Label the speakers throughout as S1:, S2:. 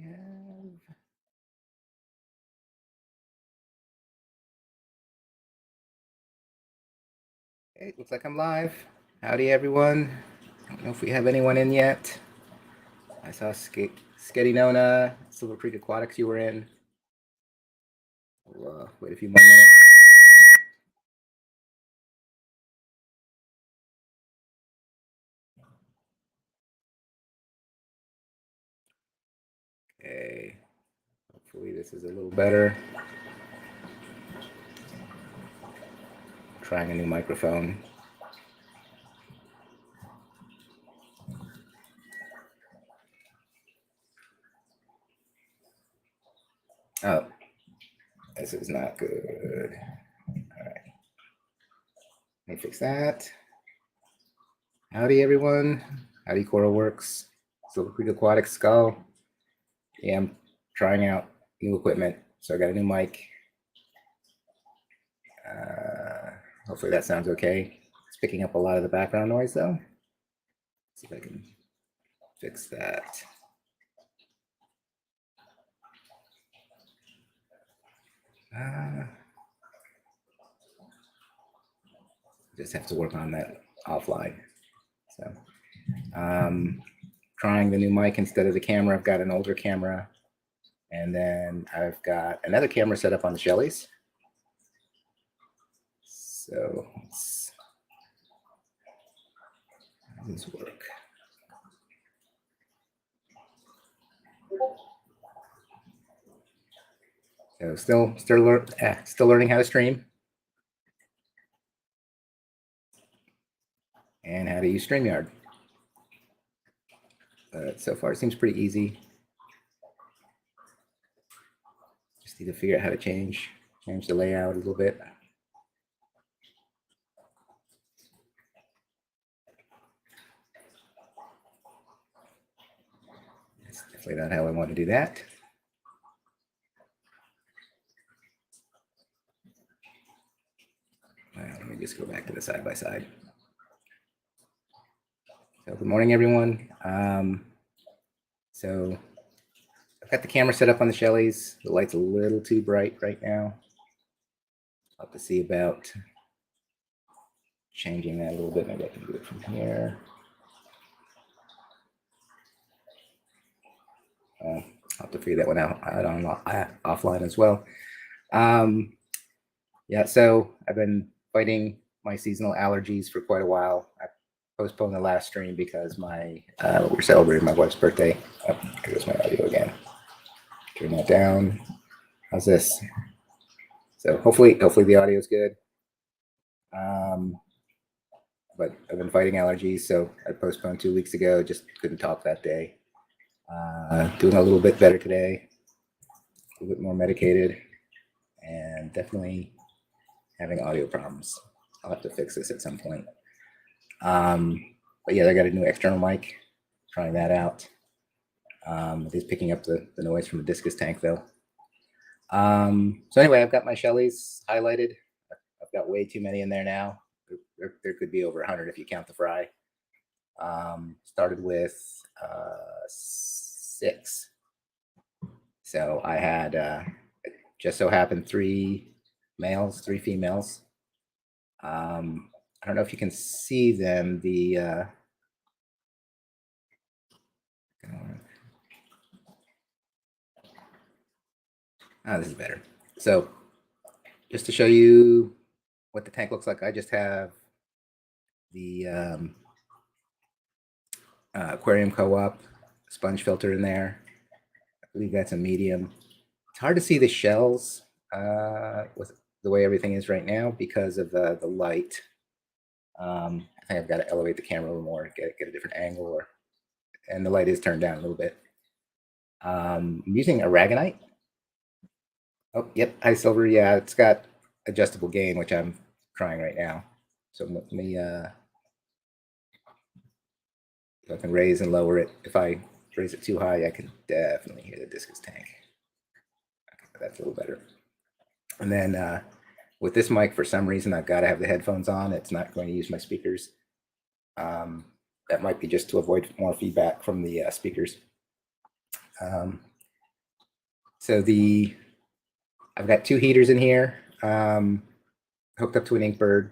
S1: we have? Okay, looks like I'm live. Howdy, everyone. I don't know if we have anyone in yet. I saw Sketty Nona, Silver Creek Aquatics you were in. We'll wait a few more minutes. Okay, hopefully this is a little better. Trying a new microphone. Oh, this is not good. All right, let me fix that. Howdy, everyone. Howdy, Coralworks, Silver Creek Aquatics, Skull. Yeah, I'm trying out new equipment, so I got a new mic. Hopefully that sounds okay. It's picking up a lot of the background noise, though. Let's see if I can fix that. Just have to work on that offline. So, trying the new mic instead of the camera. I've got an older camera, and then I've got another camera set up on the shellies. So how does this work? So still learning how to stream and how to use StreamYard. But so far it seems pretty easy. Just need to figure out how to change the layout a little bit. That's definitely not how I want to do that. Let me just go back to the side-by-side. So good morning, everyone. So I've got the camera set up on the shellies. The light's a little too bright right now. I'll have to see about changing that a little bit. Maybe I can do it from here. I'll have to figure that one out on offline as well. Yeah, so I've been fighting my seasonal allergies for quite a while. I postponed the last stream because we're celebrating my wife's birthday. Oh, here goes my audio again. Turn that down. How's this? So hopefully the audio is good. But I've been fighting allergies, so I postponed 2 weeks ago. Just couldn't talk that day. Doing a little bit better today. A little bit more medicated, and definitely having audio problems. I'll have to fix this at some point. But yeah, I got a new external mic. Trying that out. It is picking up the noise from the discus tank, though. So anyway, I've got my shellies highlighted. I've got way too many in there now. There could be over 100 if you count the fry. Started with 6. So I had just so happened 3 males, 3 females. I don't know if you can see them. This is better. So just to show you what the tank looks like, I just have the aquarium co-op sponge filter in there. I believe that's a medium. It's hard to see the shells with the way everything is right now because of the light. I think I've got to elevate the camera a little more, get a different angle, and the light is turned down a little bit. I'm using aragonite. Oh, yep, hi Silver. Yeah, it's got adjustable gain, which I'm trying right now. So let me I can raise and lower it. If I raise it too high, I can definitely hear the discus tank. Okay, that's a little better. And then with this mic, for some reason, I've got to have the headphones on. It's not going to use my speakers. That might be just to avoid more feedback from the speakers. So I've got 2 heaters in here, hooked up to an Inkbird.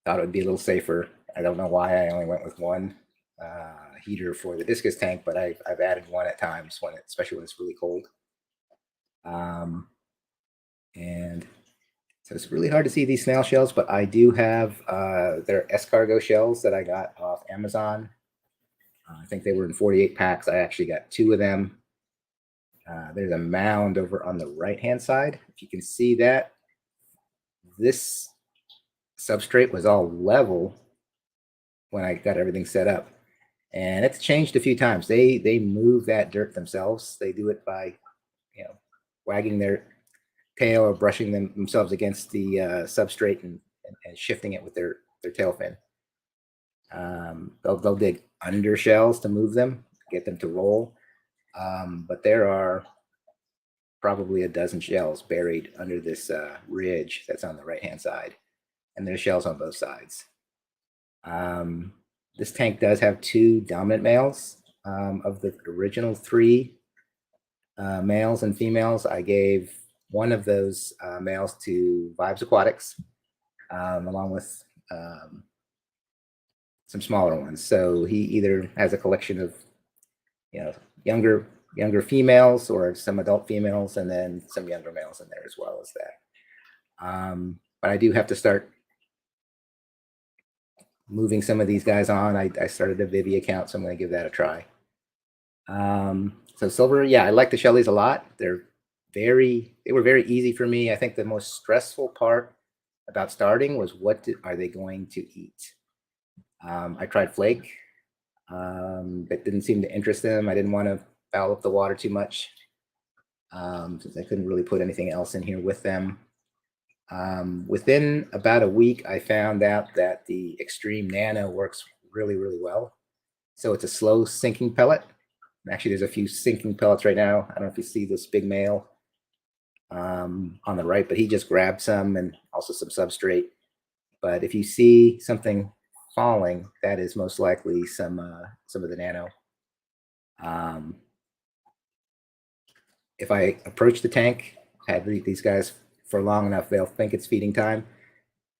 S1: Thought it would be a little safer. I don't know why I only went with one heater for the discus tank, but I've added one at times especially when it's really cold. And so it's really hard to see these snail shells, but I do have their escargot shells that I got off Amazon. I think they were in 48 packs. I actually got 2 of them. There's a mound over on the right-hand side. If you can see that, this substrate was all level when I got everything set up. And it's changed a few times. They move that dirt themselves. They do it by, wagging their tail or brushing themselves against the substrate and shifting it with their tail fin. They'll dig under shells to move them, get them to roll. But there are probably a dozen shells buried under this ridge that's on the right-hand side. And there's shells on both sides. This tank does have 2 dominant males. Of the original 3 males and females, I gave one of those males to Vibes Aquatics, along with some smaller ones. So he either has a collection of, younger females or some adult females, and then some younger males in there as well as that. But I do have to start moving some of these guys on. I started a Vivi account, so I'm going to give that a try. So silver, yeah, I like the shellies a lot. They were very easy for me. I think the most stressful part about starting was what are they going to eat? I tried flake. That didn't seem to interest them. I didn't want to foul up the water too much, since I couldn't really put anything else in here with them. Within about a week, I found out that the Extreme Nano works really, really well. So it's a slow sinking pellet. Actually, there's a few sinking pellets right now. I don't know if you see this big male on the right, but he just grabbed some and also some substrate. But if you see something falling, that is most likely some of the nano. If I approach the tank, have these guys for long enough, they'll think it's feeding time.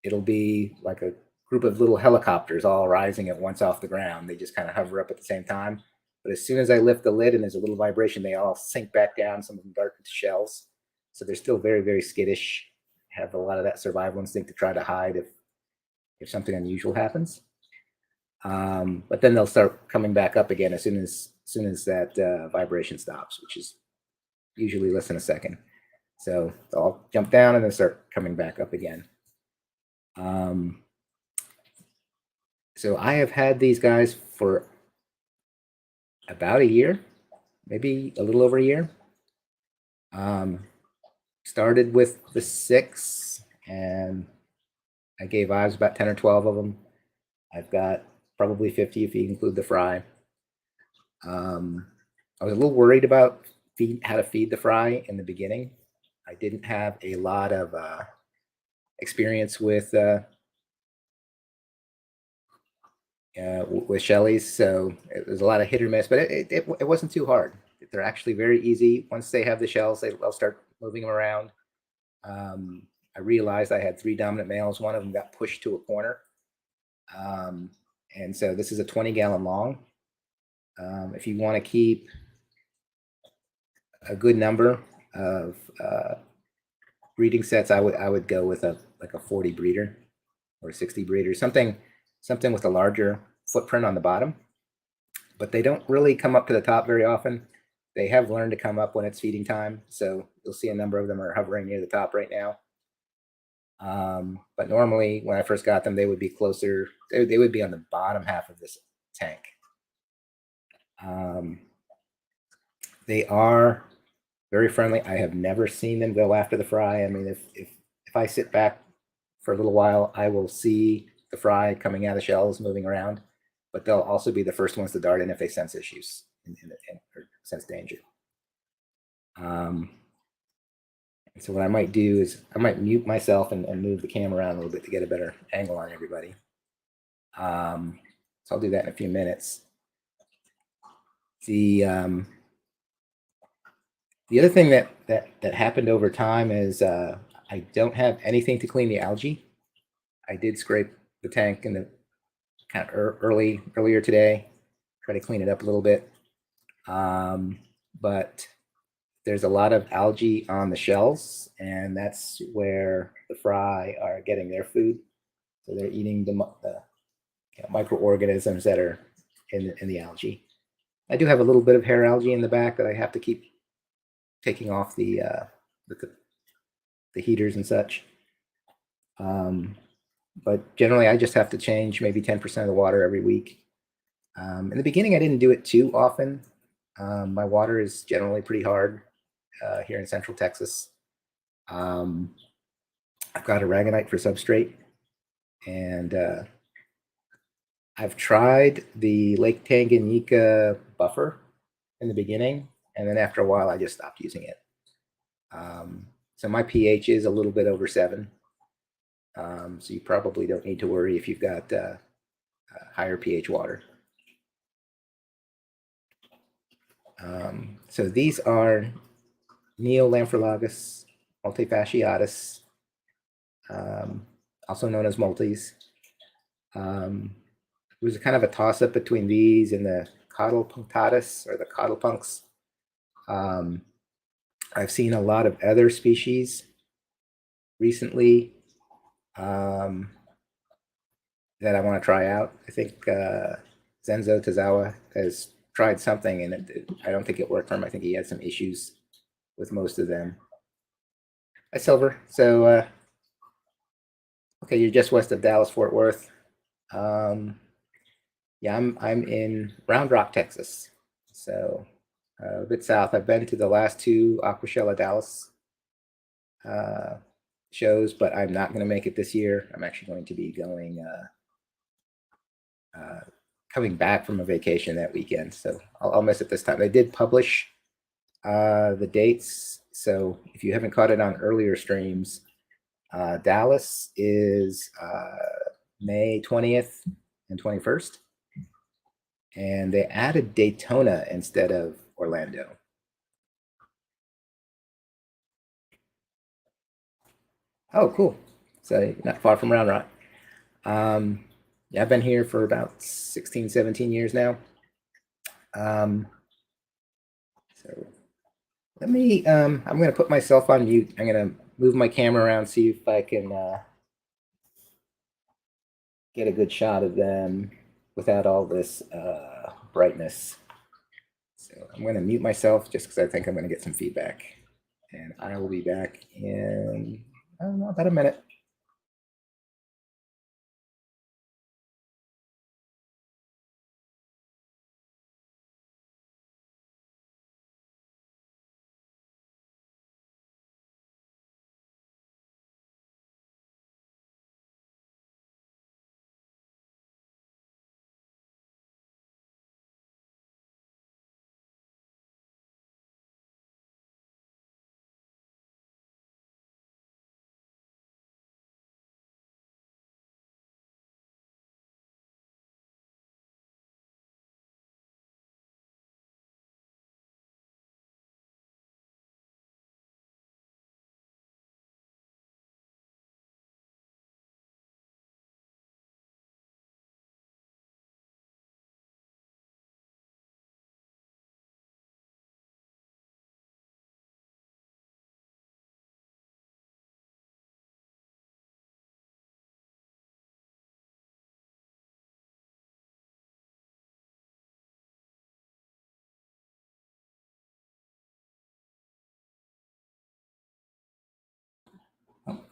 S1: It'll be like a group of little helicopters all rising at once off the ground. They just kind of hover up at the same time. But as soon as I lift the lid and there's a little vibration, they all sink back down. Some of them dart into shells. So they're still very, very skittish. Have a lot of that survival instinct to try to hide if something unusual happens. But then they'll start coming back up again as soon as that vibration stops, which is usually less than a second. So they'll jump down and then start coming back up again. So I have had these guys for about a year, maybe a little over a year. Started with the 6, and I gave Ives about 10 or 12 of them. I've got probably 50 if you include the fry. I was a little worried about how to feed the fry in the beginning. I didn't have a lot of experience with shellies, so it was a lot of hit or miss, but it wasn't too hard. They're actually very easy. Once they have the shells, they'll start moving them around. I realized I had 3 dominant males. One of them got pushed to a corner. And so this is a 20-gallon long. If you want to keep a good number of breeding sets, I would go with a 40 breeder or 60 breeder, something with a larger footprint on the bottom. But they don't really come up to the top very often. They have learned to come up when it's feeding time, so you'll see a number of them are hovering near the top right now. But normally, when I first got them, they would be closer. They would be on the bottom half of this tank. They are very friendly. I have never seen them go after the fry. I mean, if I sit back for a little while, I will see the fry coming out of the shells, moving around. But they'll also be the first ones to dart in if they sense issues or sense danger. So what I might do is I might mute myself and move the camera around a little bit to get a better angle on everybody. So I'll do that in a few minutes. The other thing that happened over time is I don't have anything to clean the algae. I did scrape the tank in the kind of earlier today, try to clean it up a little bit. But there's a lot of algae on the shells, and that's where the fry are getting their food. So they're eating the microorganisms that are in the algae. I do have a little bit of hair algae in the back that I have to keep taking off the, the heaters and such. Um, but generally, I just have to change maybe 10% of the water every week. In the beginning, I didn't do it too often. My water is generally pretty hard here in Central Texas. Um, I've got aragonite for substrate, and I've tried the Lake Tanganyika buffer in the beginning, and then after a while, I just stopped using it. So my pH is a little bit over 7. So you probably don't need to worry if you've got higher pH water. So these are Neolamprologus multifasciatus, also known as multis. It was kind of a toss-up between these and the Cotylopunctatus or the cotylopunx. I've seen a lot of other species recently that I want to try out. I think Zenzo Tazawa has tried something, and I don't think it worked for him. I think he had some issues with most of them. Hi, Silver. So, okay, you're just west of Dallas, Fort Worth. Yeah, I'm in Round Rock, Texas. So a bit south. I've been to the last 2 Aquashella Dallas shows, but I'm not going to make it this year. I'm actually going to be going coming back from a vacation that weekend, so I'll miss it this time. They did publish the dates, so if you haven't caught it on earlier streams, Dallas is May 20th and 21st, and they added Daytona instead of Orlando. Oh, cool. So not far from Round Rock. Yeah, I've been here for about 16, 17 years now. So let me, I'm going to put myself on mute. I'm going to move my camera around, see if I can get a good shot of them without all this brightness. So I'm going to mute myself just because I think I'm going to get some feedback. And I will be back in, I don't know, about a minute.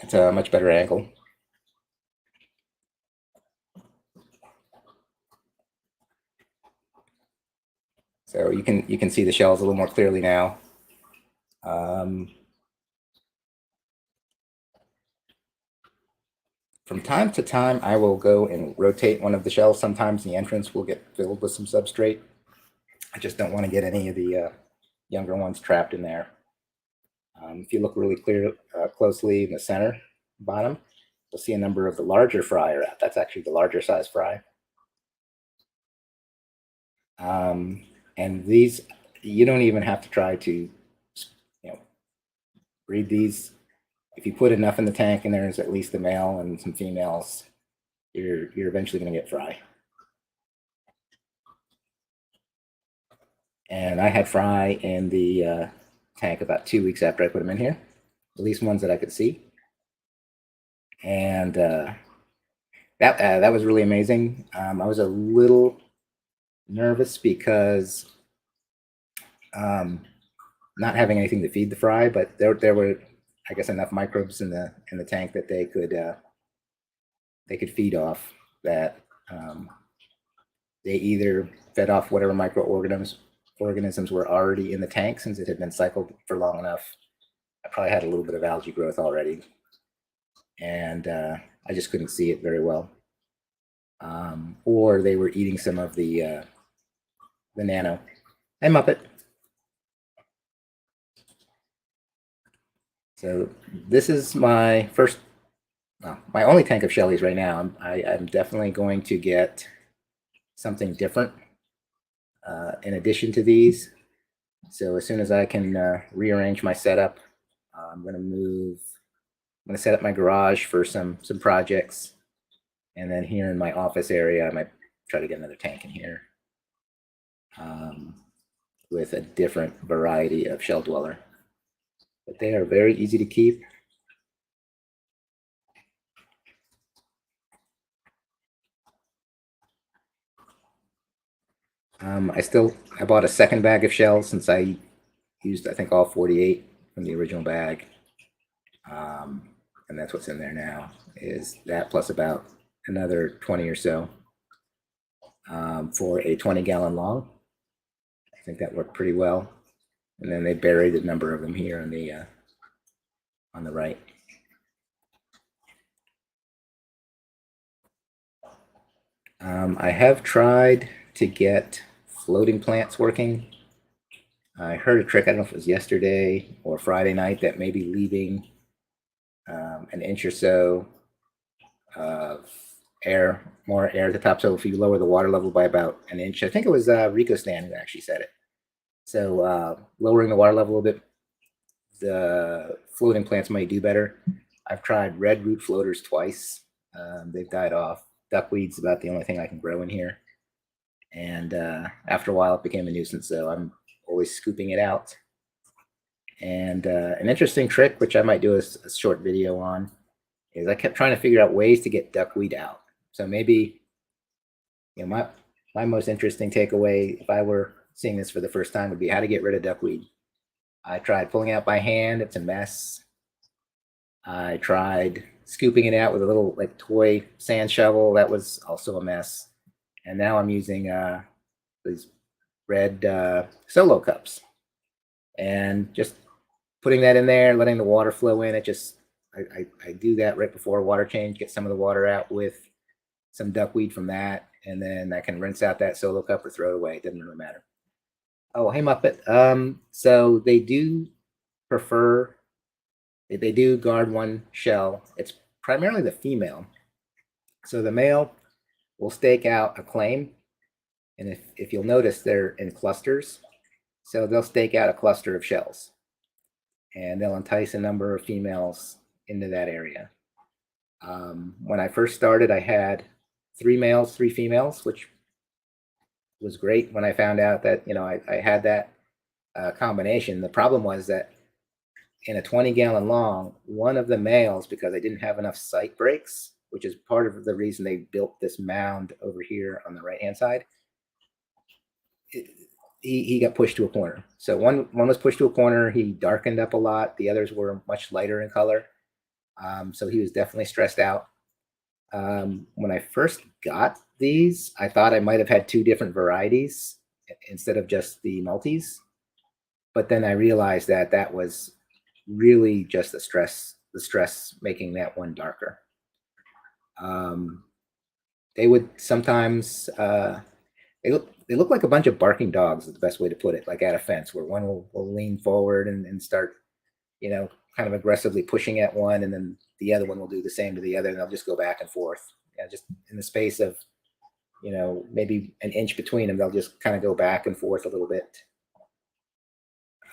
S1: It's a much better angle. So you can see the shells a little more clearly now. From time to time, I will go and rotate one of the shells. Sometimes the entrance will get filled with some substrate. I just don't want to get any of the younger ones trapped in there. If you look really closely in the center bottom, you'll see a number of the larger fry are out. That's actually the larger size fry. And these, you don't even have to try to breed these. If you put enough in the tank and there's at least a male and some females, you're eventually going to get fry. And I had fry in the tank about 2 weeks after I put them in here, at least ones that I could see. And that was really amazing. I was a little nervous because not having anything to feed the fry, but there were, I guess, enough microbes in the tank that they could feed off. That they either fed off whatever microorganisms were already in the tank, since it had been cycled for long enough. I probably had a little bit of algae growth already, and I just couldn't see it very well. Or they were eating some of the nano. Hey, Muppet. So this is my first, my only tank of shellies right now. I'm definitely going to get something different in addition to these. So as soon as I can rearrange my setup, I'm going to set up my garage for some projects, and then here in my office area, I might try to get another tank in here with a different variety of shell dweller. But they are very easy to keep. I bought a second bag of shells since I used, I think, all 48 from the original bag. And that's what's in there now, is that plus about another 20 or so for a 20-gallon long. I think that worked pretty well. And then they buried a number of them here on the right. I have tried to get floating plants working. I heard a trick, I don't know if it was yesterday or Friday night, that maybe leaving an inch or so of air, more air at the top. So if you lower the water level by about an inch, I think it was Rico Stan who actually said it. So lowering the water level a bit, the floating plants might do better. I've tried red root floaters twice. They've died off. Duckweed's about the only thing I can grow in here. And after a while, it became a nuisance, so I'm always scooping it out. And an interesting trick, which I might do a short video on, is I kept trying to figure out ways to get duckweed out. So maybe, my most interesting takeaway, if I were seeing this for the first time, would be how to get rid of duckweed. I tried pulling out by hand. It's a mess. I tried scooping it out with a little toy sand shovel. That was also a mess. And now I'm using these red solo cups, and just putting that in there, letting the water flow in. I do that right before a water change, get some of the water out with some duckweed from that, and then I can rinse out that solo cup or throw it away. It doesn't really matter. Oh, hey, Muppet. So they do prefer, they do guard one shell. It's primarily the female. So the male will stake out a claim, and if you'll notice, they're in clusters. So they'll stake out a cluster of shells, and they'll entice a number of females into that area. When I first started, I had 3 males, 3 females, which was great when I found out that I had that combination. The problem was that in a 20-gallon long, one of the males, because I didn't have enough sight breaks, which is part of the reason they built this mound over here on the right-hand side, he got pushed to a corner. So one was pushed to a corner. He darkened up a lot. The others were much lighter in color. So he was definitely stressed out. When I first got these, I thought I might have had 2 different varieties instead of just the multis. But then I realized that that was really just the stress making that one darker. They would sometimes, they look like a bunch of barking dogs is the best way to put it, like at a fence, where one will lean forward and start, kind of aggressively pushing at one, and then the other one will do the same to the other, and they'll just go back and forth. Just in the space of, maybe an inch between them, they'll just kind of go back and forth a little bit.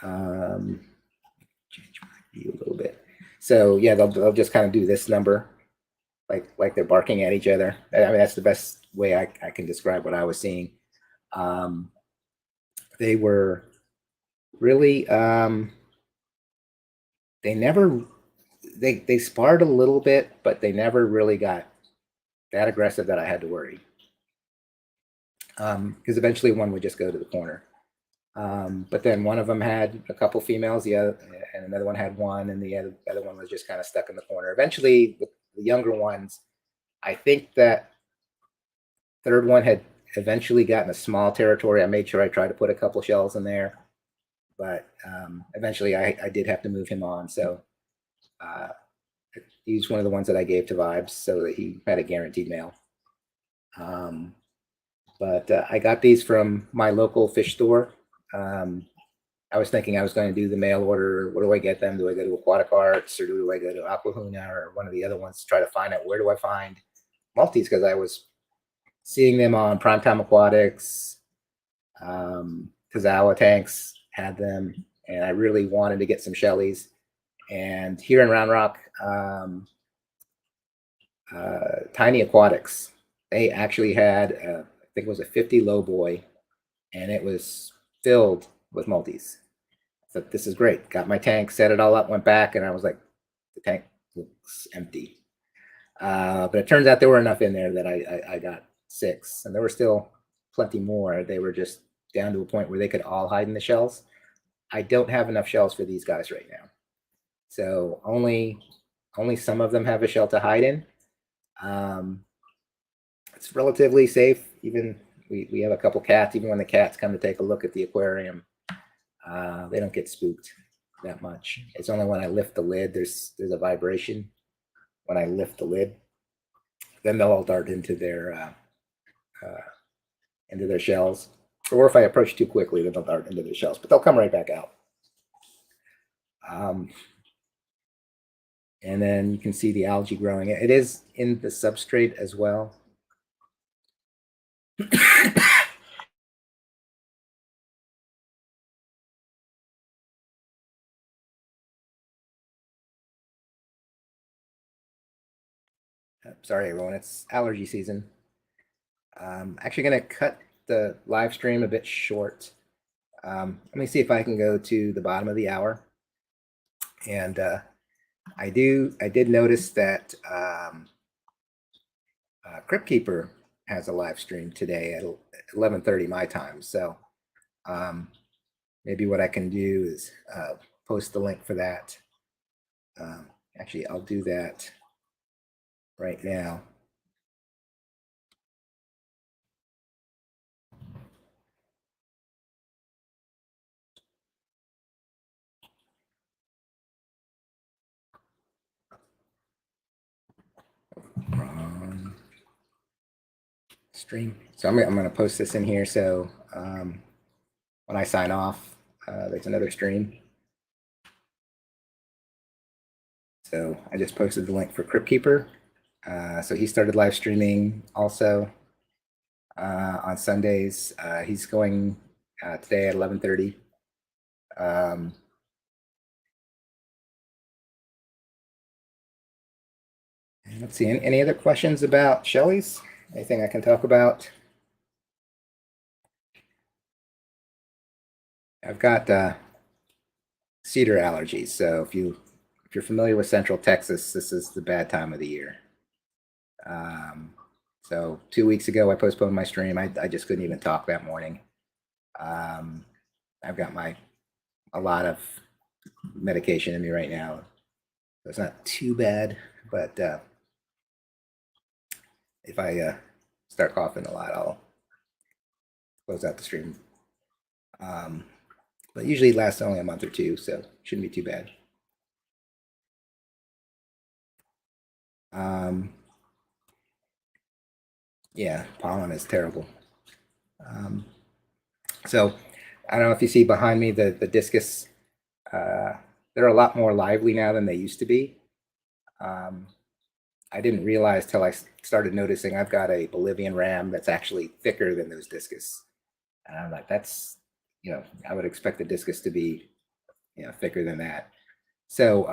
S1: Change you a little bit. So yeah, they'll just kind of do this number, like they're barking at each other. I mean, that's the best way I can describe what I was seeing. Um, they were really they never they sparred a little bit, but they never really got that aggressive that I had to worry. Because eventually one would just go to the corner. But then one of them had a couple females, the other, and another one had one, and the other one was just kind of stuck in the corner. Eventually, with the younger ones, I think that third one had eventually gotten a small territory. I made sure I tried to put a couple shells in there, but eventually I did have to move him on. So uh, he's one of the ones that I gave to Vibes so that he had a guaranteed male. But I got these from my local fish store. I was thinking I was going to do the mail order. Where do I get them? Do I go to Aquatic Arts or do I go to Aquahuna or one of the other ones to try to find out where do I find multis? Because I was seeing them on Primetime Aquatics. Kazawa Tanks had them, and I really wanted to get some shellies. And here in Round Rock, Tiny Aquatics, they actually had, I think it was a 50 low boy, and it was filled with multis. So this is great. Got my tank, set it all up, went back, and I was like, the tank looks empty. But it turns out there were enough in there that I got 6, and there were still plenty more. They were just down to a point where they could all hide in the shells. I don't have enough shells for these guys right now, so only some of them have a shell to hide in. It's relatively safe. Even we have a couple cats. Even when the cats come to take a look at the aquarium, they don't get spooked that much. It's only when I lift the lid, there's a vibration. When I lift the lid, then they'll all dart into their shells. Or if I approach too quickly, then they'll dart into their shells. But they'll come right back out. And then you can see the algae growing. It is in the substrate as well. Sorry, everyone. It's allergy season. I'm actually going to cut the live stream a bit short. Let me see if I can go to the bottom of the hour. And I did notice that Crypt Keeper has a live stream today at 11:30 my time. So maybe what I can do is post the link for that. Actually, I'll do that right now. Stream. So I'm going to post this in here. So when I sign off, there's another stream. So I just posted the link for Crypt Keeper. So he started live streaming also on Sundays. He's going today at 11:30. Let's see. Any other questions about shellies? Anything I can talk about? I've got cedar allergies. So if you're familiar with Central Texas, this is the bad time of the year. So 2 weeks ago, I postponed my stream. I just couldn't even talk that morning. I've got a lot of medication in me right now. So it's not too bad, but if I start coughing a lot, I'll close out the stream. But usually it lasts only a month or two, so shouldn't be too bad. Yeah, pollen is terrible. So I don't know if you see behind me the discus. They're a lot more lively now than they used to be. I didn't realize till I started noticing I've got a Bolivian ram that's actually thicker than those discus. And I'm like, that's, I would expect the discus to be, thicker than that. So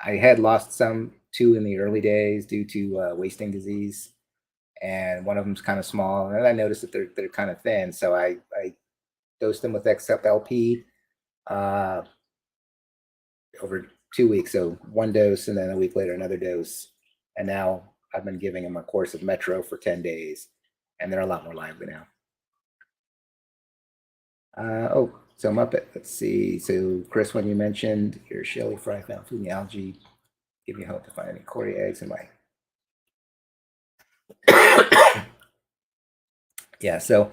S1: I had lost two in the early days due to wasting disease, and one of them's kind of small. And I noticed that they're kind of thin, so I dosed them with XFLP uh, over 2 weeks. So one dose, and then a week later another dose, and now I've been giving them a course of Metro for 10 days, and they're a lot more lively now. So I'm up at, let's see. So Chris, when you mentioned your shelly fry found food in the algae, give me hope to find any Cory eggs in my. Yeah. So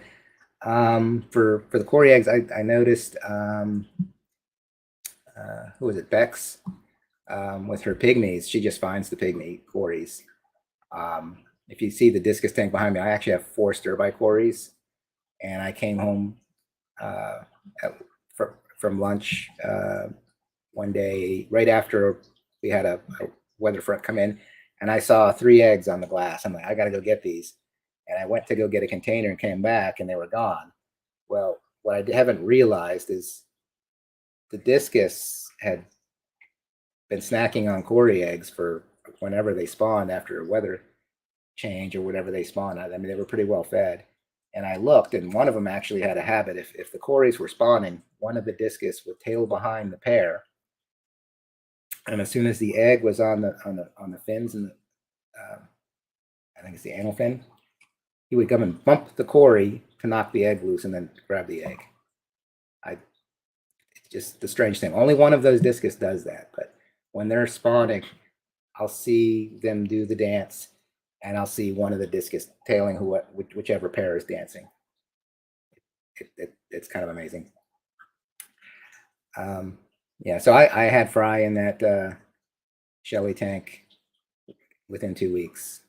S1: for the Cory eggs, I noticed who was it, Bex, with her pygmies. She just finds the pygmy Corys. If you see the discus tank behind me, I actually have 4 stir-by Corys, and I came home uh, from lunch one day right after we had a weather front come in, and I saw 3 eggs on the glass. I'm like, I got to go get these, and I went to go get a container and came back, and they were gone. Well, what I haven't realized is the discus had been snacking on Cory eggs for whenever they spawned after a weather change or whatever they spawned. I mean, they were pretty well fed. And I looked, and one of them actually had a habit. If the Corys were spawning, one of the discus would tail behind the pair, and as soon as the egg was on the fins and I think it's the anal fin, he would come and bump the Cory to knock the egg loose and then grab the egg. It's just the strange thing. Only one of those discus does that, but when they're spawning, I'll see them do the dance, and I'll see one of the discus tailing whichever pair is dancing. It's kind of amazing. Yeah, so I had Fry in that shelly tank within 2 weeks,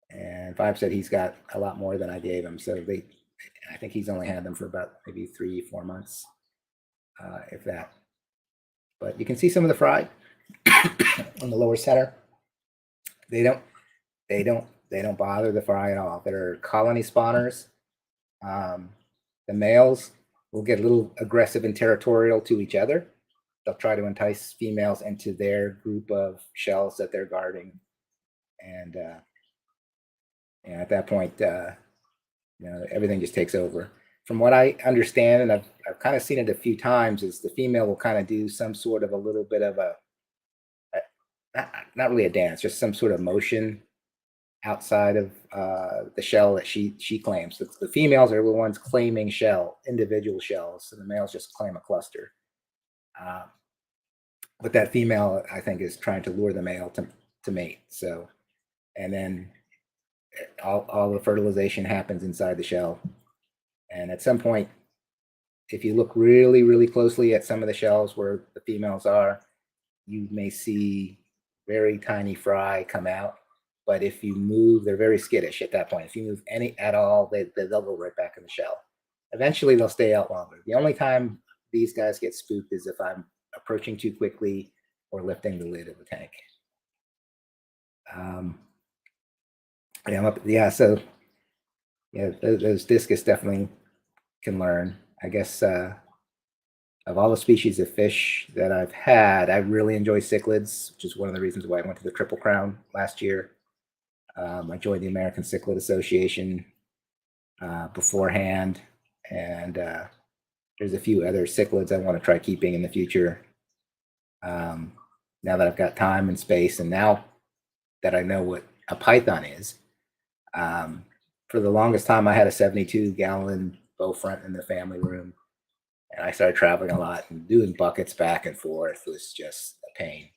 S1: and Five said he's got a lot more than I gave him. So I think he's only had them for about maybe 3-4 months, if that. But you can see some of the Fry on the lower center. They don't bother the Fry at all. They're colony spawners. The males will get a little aggressive and territorial to each other. They'll try to entice females into their group of shells that they're guarding, and at that point, everything just takes over. From what I understand, and I've kind of seen it a few times, is the female will kind of do some sort of a little bit of a not really a dance, just some sort of motion outside of the shell that she claims. The females are the ones claiming individual shells, so the males just claim a cluster. But that female, I think, is trying to lure the male to mate. So, and then all the fertilization happens inside the shell. And at some point, if you look really, really closely at some of the shells where the females are, you may see very tiny fry come out. But if you move, they're very skittish at that point. If you move any at all, they'll go right back in the shell. Eventually, they'll stay out longer. The only time these guys get spooked is if I'm approaching too quickly or lifting the lid of the tank. So those discus definitely can learn. I guess of all the species of fish that I've had, I really enjoy cichlids, which is one of the reasons why I went to the Triple Crown last year. I joined the American Cichlid Association beforehand, and there's a few other cichlids I want to try keeping in the future. Now that I've got time and space, and now that I know what a python is, for the longest time I had a 72-gallon bow front in the family room, and I started traveling a lot and doing buckets back and forth was just a pain.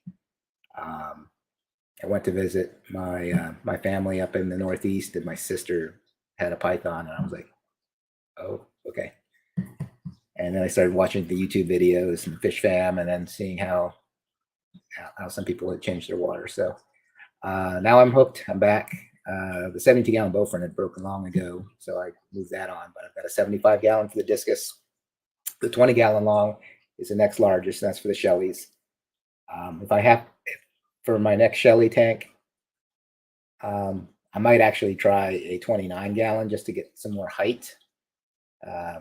S1: I went to visit my family up in the Northeast, and my sister had a python, and I was like, oh, okay. And then I started watching the YouTube videos and Fish Fam, and then seeing how some people had changed their water. So now I'm hooked. I'm back. The 72-gallon bow front had broken long ago, so I moved that on. But I've got a 75-gallon for the discus. The 20-gallon long is the next largest, and that's for the shellies. For my next shelly tank, I might actually try a 29-gallon just to get some more height. I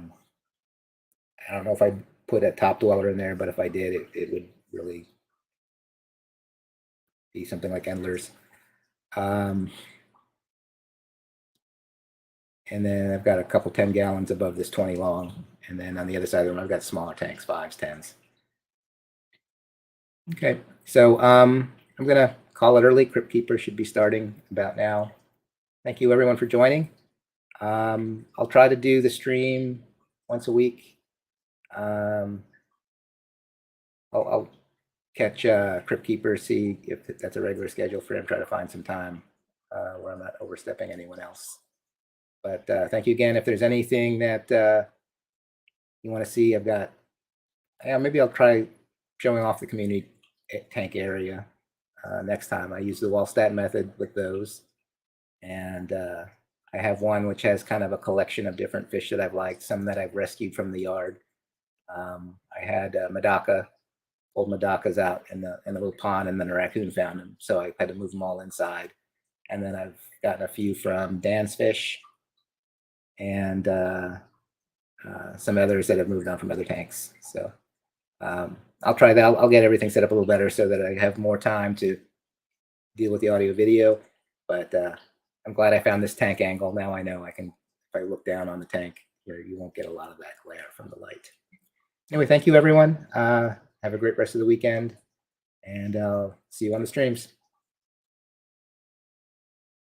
S1: don't know if I'd put a top dweller in there, but if I did, it would really be something like endlers. And then I've got a couple 10 gallons above this 20 long. And then on the other side of the room, I've got smaller tanks, 5s, 10s. Okay, so I'm going to call it early. Crypt Keeper should be starting about now. Thank you, everyone, for joining. I'll try to do the stream once a week. I'll catch Crypt Keeper, see if that's a regular schedule for him, try to find some time where I'm not overstepping anyone else. But thank you again. If there's anything that you want to see, I've got, maybe I'll try showing off the community tank area next time. I use the Wallstat method with those. And I have one which has kind of a collection of different fish that I've liked, some that I've rescued from the yard. I had Medaka, old Medakas out in a little pond, and then a raccoon found them. So I had to move them all inside. And then I've gotten a few from Dan's Fish and some others that have moved on from other tanks. So I'll try that. I'll get everything set up a little better so that I have more time to deal with the audio video. But I'm glad I found this tank angle. Now I know I can, if I look down on the tank, you won't get a lot of that glare from the light. Anyway, thank you, everyone. Have a great rest of the weekend, and I'll see you on the streams.